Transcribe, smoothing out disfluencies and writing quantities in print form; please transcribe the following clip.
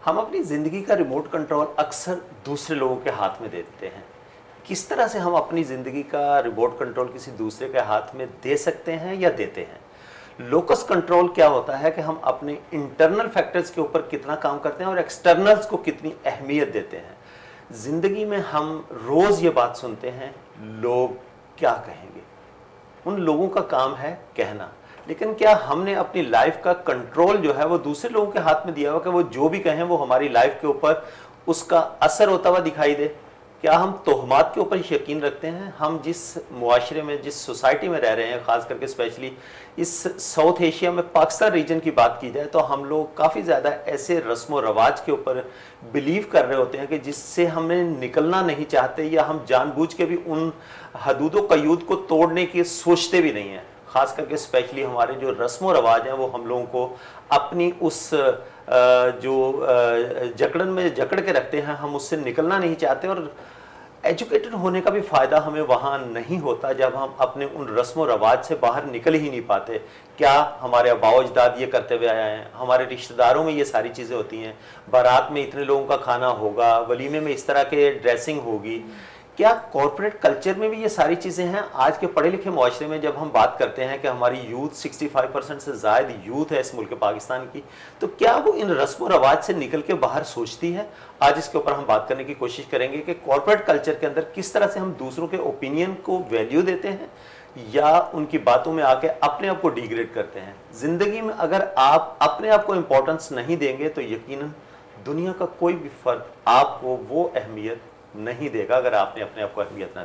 हम अपनी ज़िंदगी का रिमोट कंट्रोल अक्सर दूसरे लोगों के हाथ में दे देते हैं। किस तरह से हम अपनी ज़िंदगी का रिमोट कंट्रोल किसी दूसरे के हाथ में दे सकते हैं या देते हैं? लोकस कंट्रोल क्या होता है कि हम अपने इंटरनल फैक्टर्स के ऊपर कितना काम करते हैं और एक्सटर्नल्स को कितनी अहमियत देते हैं। ज़िंदगी में हम रोज़ ये बात सुनते हैं, लोग क्या कहेंगे। उन लोगों का काम है कहना, लेकिन क्या हमने अपनी लाइफ का कंट्रोल जो है वो दूसरे लोगों के हाथ में दिया हुआ कि वो जो भी कहें वो हमारी लाइफ के ऊपर उसका असर होता हुआ दिखाई दे? क्या हम तोहमात के ऊपर यकीन रखते हैं? हम जिस मुआशरे में, जिस सोसाइटी में रह रहे हैं, ख़ास करके स्पेशली इस साउथ एशिया में पाकिस्तान रीजन की बात की जाए तो हम लोग काफ़ी ज़्यादा ऐसे रस्म व रवाज के ऊपर बिलीव कर रहे होते हैं कि जिससे हमें निकलना नहीं चाहते, या हम जानबूझ के भी उन हदूद कयूद को तोड़ने की सोचते भी नहीं हैं। ख़ास करके स्पेशली हमारे जो रस्म व रवाज हैं वो हम लोगों को अपनी उस जकड़न में जकड़ के रखते हैं, हम उससे निकलना नहीं चाहते। और एजुकेटेड होने का भी फ़ायदा हमें वहाँ नहीं होता जब हम अपने उन रस्म व रवाज से बाहर निकल ही नहीं पाते। क्या हमारे आबाओ अजदाद ये करते हुए आए हैं, हमारे रिश्तेदारों में ये सारी चीज़ें होती हैं, बारात में इतने लोगों का खाना होगा, वलीमे में इस तरह के ड्रेसिंग होगी। क्या कॉर्पोरेट कल्चर में भी ये सारी चीज़ें हैं? आज के पढ़े लिखे माशरे में जब हम बात करते हैं कि हमारी यूथ 65% से ज़ायद यूथ है इस मुल्क पाकिस्तान की, तो क्या वो इन रस्म व रवाज से निकल के बाहर सोचती है? आज इसके ऊपर हम बात करने की कोशिश करेंगे कि कॉर्पोरेट कल्चर के अंदर किस तरह से हम दूसरों के ओपिनियन को वैल्यू देते हैं या उनकी बातों में आके अपने आप को डिग्रेड करते हैं। ज़िंदगी में अगर आप अपने आप को इम्पोर्टेंस नहीं देंगे तो यकीनन दुनिया का कोई भी फ़र्द आपको वो अहमियत नहीं देगा अगर आपने अपने आप को अहमियत ना